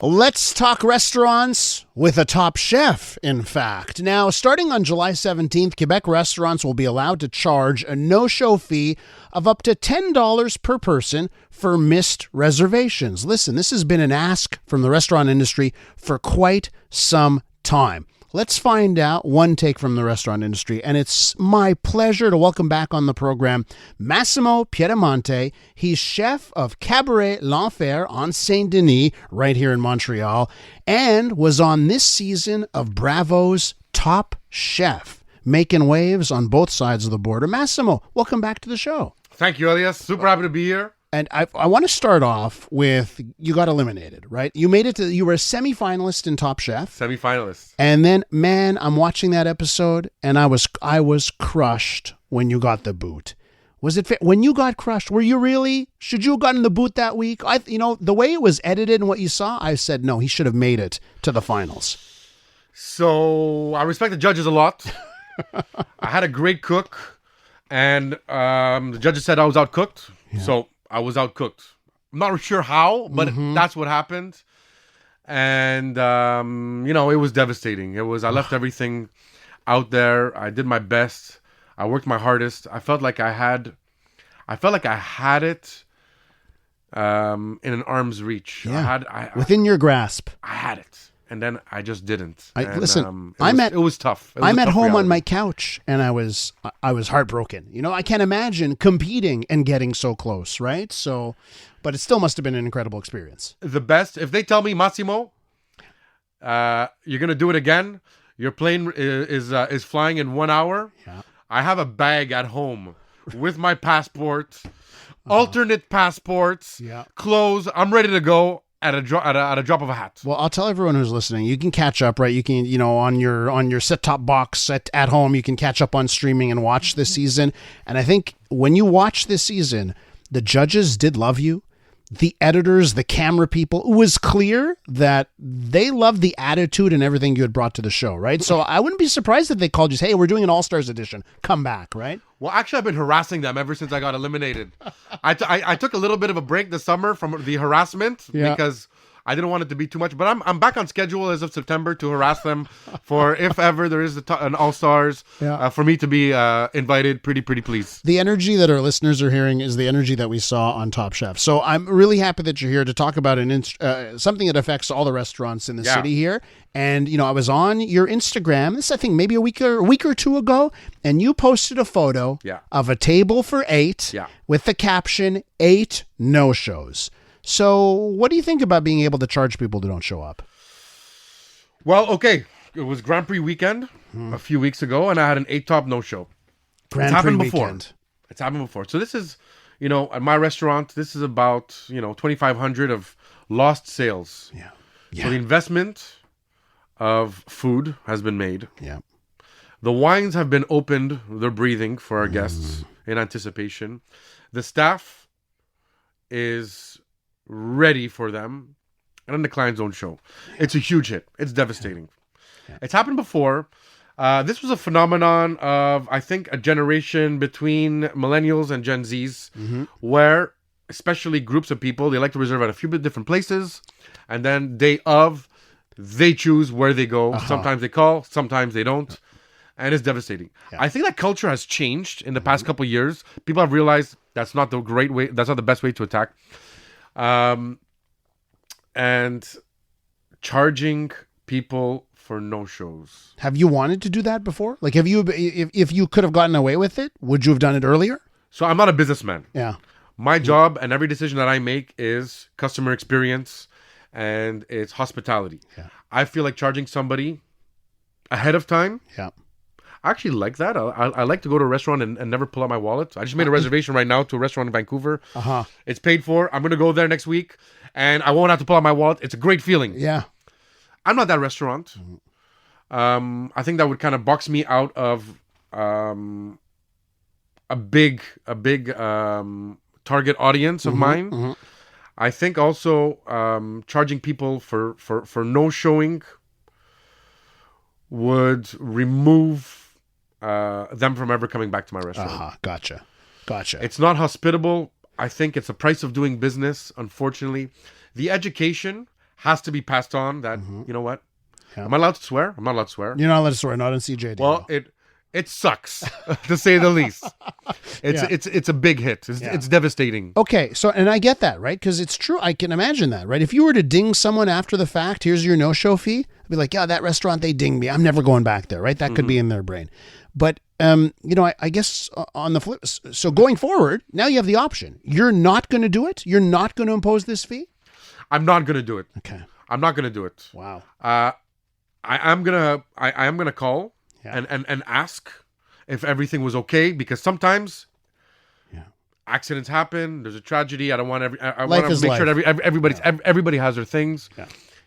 Let's talk restaurants with a top chef, in fact. Now, starting on July 17th, Quebec restaurants will be allowed to charge a no-show fee of up to $10 per person for missed reservations. Listen, this has been an ask from the restaurant industry for quite some time. Let's find out one take from the restaurant industry, and it's my pleasure to welcome back on the program Massimo Piedimonte. He's chef of Cabaret L'Enfer on Saint-Denis, right here in Montreal, and was on this season of Bravo's Top Chef, making waves on both sides of the border. Massimo, welcome back to the show. Thank you, Elias. Super happy to be here. And I want to start off with, you got eliminated, right? You made it to, you were a semi-finalist in Top Chef. Semi-finalist. And then, man, I'm watching that episode, and I was crushed when you got the boot. Was it when you got crushed? Were you really? Should you have gotten the boot that week? The way it was edited and what you saw, I said no. He should have made it to the finals. So I respect the judges a lot. I had a great cook, and the judges said I was outcooked. Yeah. So I was outcooked. I'm not sure how, but that's what happened. And, it was devastating. I left everything out there. I did my best. I worked my hardest. I felt like I had it in an arm's reach. Yeah. Within your grasp. I had it. And then I just didn't. It was tough. I'm at home on my couch, and I was heartbroken. I can't imagine competing and getting so close, right? So, but it still must have been an incredible experience. The best. If they tell me, Massimo, you're gonna do it again. Your plane is flying in 1 hour. Yeah. I have a bag at home with my passport, alternate passports, clothes. I'm ready to go. At a drop of a hat. Well, I'll tell everyone who's listening, you can catch up, right? You can, on your set-top box at home, you can catch up on streaming and watch this season. And I think when you watch this season, the judges did love you. The editors, the camera people, it was clear that they loved the attitude and everything you had brought to the show, right? So I wouldn't be surprised if they called you, hey, we're doing an All-Stars edition. Come back, right? Well, actually, I've been harassing them ever since I got eliminated. I took a little bit of a break this summer from the harassment because I didn't want it to be too much. But I'm back on schedule as of September to harass them for if ever there is an All-Stars for me to be invited. Pretty please. The energy that our listeners are hearing is the energy that we saw on Top Chef. So I'm really happy that you're here to talk about something that affects all the restaurants in the city here. And, I was on your Instagram, this I think maybe a week or two ago, and you posted a photo of a table for 8 with the caption, 8 no-shows. So what do you think about being able to charge people that don't show up? Well, okay. It was Grand Prix weekend a few weeks ago, and I had an 8-top no-show. Grand Prix weekend. It's happened before. So this is, at my restaurant, this is about, 2,500 of lost sales. Yeah. So the investment of food has been made. Yeah. The wines have been opened. They're breathing for our guests in anticipation. The staff is ready for them. And then the clients don't show. It's a huge hit. It's devastating. Yeah. It's happened before. This was a phenomenon of, I think, a generation between millennials and Gen Zs where, especially groups of people, they like to reserve at a few bit different places. And then day of, they choose where they go. Sometimes they call, sometimes they don't. And it's devastating. Yeah. I think that culture has changed in the past couple of years. People have realized that's not the great way. That's not the best way to attack. And charging people for no-shows. Have you wanted to do that before? Like, if you could have gotten away with it, would you have done it earlier? So I'm not a businessman. Yeah. My job and every decision that I make is customer experience. And it's hospitality. Yeah. I feel like charging somebody ahead of time. Yeah. I actually like that. I like to go to a restaurant and never pull out my wallet. I just made a reservation right now to a restaurant in Vancouver. It's paid for. I'm going to go there next week, and I won't have to pull out my wallet. It's a great feeling. Yeah. I'm not that restaurant. I think that would kind of box me out of a big target audience of mine. I think also charging people for no showing would remove them from ever coming back to my restaurant. Gotcha. It's not hospitable. I think it's the price of doing business, unfortunately. The education has to be passed on. That you know what? Yeah. Am I allowed to swear? I'm not allowed to swear. You're not allowed to swear, not in CJD. Well, it sucks to say the least. It's a big hit. It's devastating. Okay, so and I get that, right? Because it's true. I can imagine that, right? If you were to ding someone after the fact, here's your no-show fee. I'd be like, yeah, that restaurant, they dinged me. I'm never going back there, right? That could be in their brain. But I guess on the flip, so going forward, now you have the option. You're not going to do it. You're not going to impose this fee. I'm not going to do it. Okay. I'm not going to do it. Wow. I am gonna call and ask if everything was okay, because sometimes accidents happen. There's a tragedy. I don't want I want to make sure that everybody has their things. Yeah.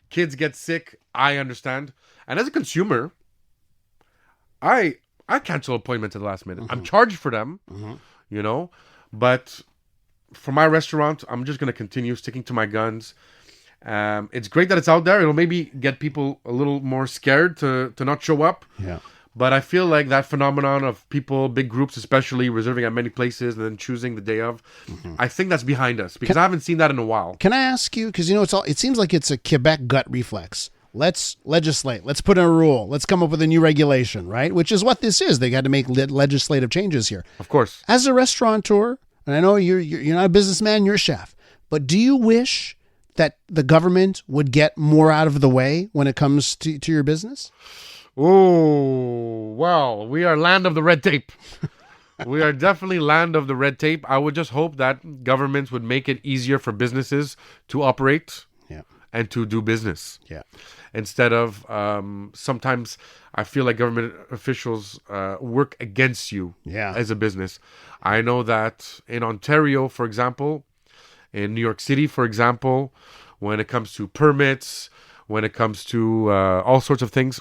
Kids get sick. I understand. And as a consumer, I cancel appointments at the last minute. I'm charged for them, but for my restaurant, I'm just gonna continue sticking to my guns. It's great that it's out there. It'll maybe get people a little more scared to not show up. Yeah. But I feel like that phenomenon of people, big groups especially, reserving at many places and then choosing the day of, I think that's behind us, because I haven't seen that in a while. Can I ask you, because it seems like it's a Quebec gut reflex. Let's legislate. Let's put in a rule. Let's come up with a new regulation, right? Which is what this is. They got to make legislative changes here. Of course. As a restaurateur, and I know you're not a businessman, you're a chef, but do you wish that the government would get more out of the way when it comes to your business? Oh, well, we are land of the red tape. We are definitely land of the red tape. I would just hope that governments would make it easier for businesses to operate and to do business. Yeah. Instead of sometimes I feel like government officials work against you as a business. I know that in Ontario, for example, in New York City, for example, when it comes to permits, when it comes to all sorts of things,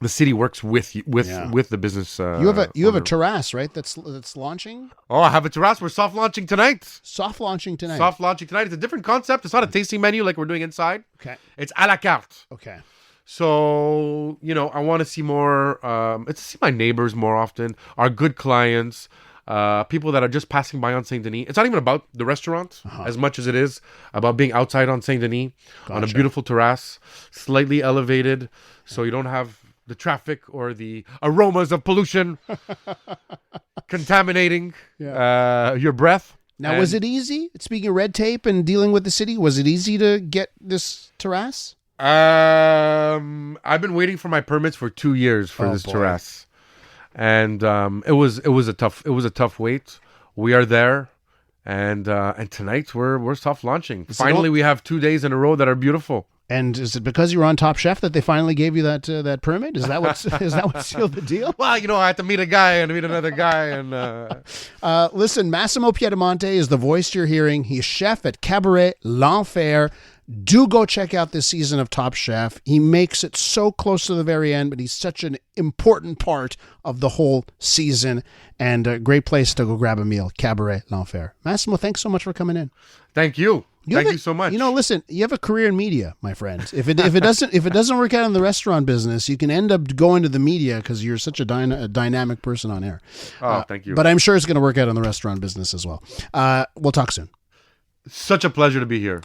the city works with the business. You have a terrace, right? That's launching. Oh, I have a terrace. We're soft launching tonight. Soft launching tonight. It's a different concept. It's not a tasting menu like we're doing inside. Okay. It's à la carte. Okay. So I want to see more. It's to see my neighbors more often. Our good clients. People that are just passing by on Saint Denis. It's not even about the restaurant as much as it is about being outside on Saint Denis on a beautiful terrace, slightly elevated, so you don't have the traffic or the aromas of pollution contaminating your breath. Now, was it easy? Speaking of red tape and dealing with the city, was it easy to get this terrace? I've been waiting for my permits for 2 years for this terrace. And it was a tough wait. We are there, and tonight we're soft launching. Finally, we have 2 days in a row that are beautiful. And is it because you were on Top Chef that they finally gave you that permit? Is that what sealed the deal? Well, I had to meet a guy and meet another guy, and listen, Massimo Piedimonte is the voice you're hearing. He's chef at Cabaret L'Enfer. Do go check out this season of Top Chef. He makes it so close to the very end, but he's such an important part of the whole season, and a great place to go grab a meal, Cabaret L'Enfer. Massimo, thanks so much for coming in. Thank you. Thank you so much. Listen, you have a career in media, my friend. If it doesn't work out in the restaurant business, you can end up going to the media because you're such a dynamic person on air. Oh, thank you. But I'm sure it's going to work out in the restaurant business as well. We'll talk soon. Such a pleasure to be here.